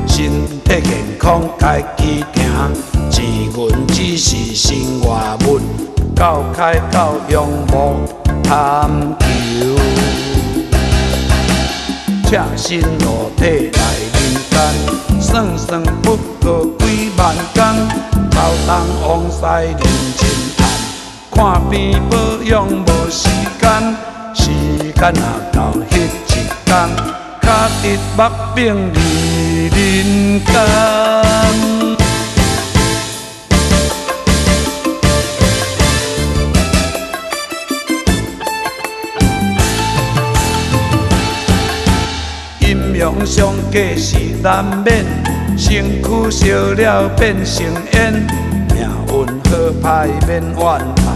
身体健康家己行。钱银只是生活物，到开到用无贪求。赤身裸体来人间，算算不过几万工，走东往西认真谈，看病保养无时间，时间若到迄一天，脚直目炳离人间。阴阳相隔是难免，身躯烧了变成烟，命运好歹免怨叹，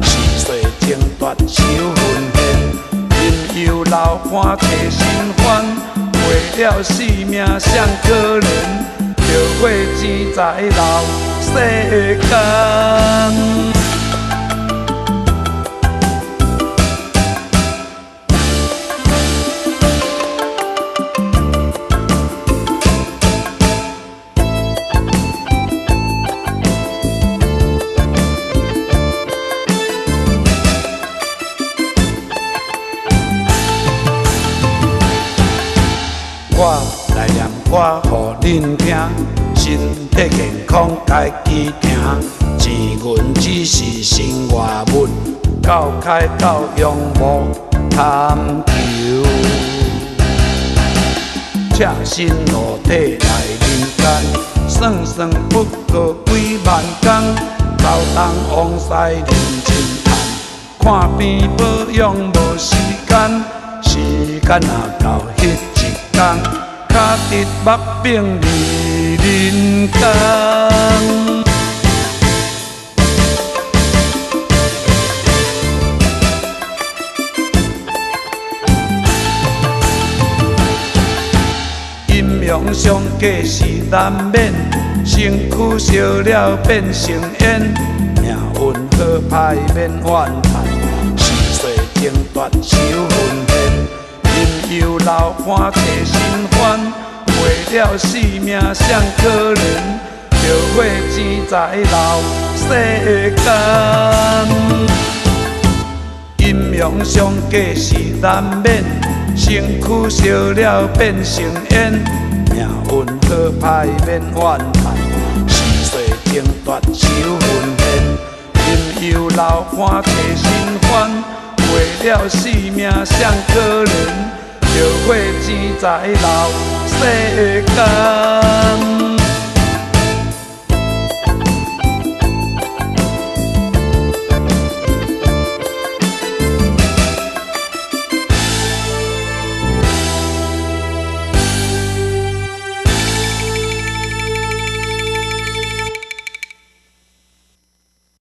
是岁情断手分现，因忧老伴找新欢，为了性命谁可怜，着花钱财留世间。我来念歌，互恁听，身体健康家己行，钱银只是生活物，到开到用无贪求。赤身裸体来人间，算算不过几万工，走东往西认真谈，看病保养无时间，时间若到迄一天，脚直目炳离人间。阴阳相隔是难免，身躯烧了变成烟，命运好歹免怨叹，是岁情断手分现。因忧老伴找新欢，为了性命谁可怜，着花钱财留世间。阴阳相隔是难免，身躯烧了变成烟，命运好歹免怨叹，是岁情断手分现。因忧老伴找新欢，为了性命谁可怜，着花钱财留世间。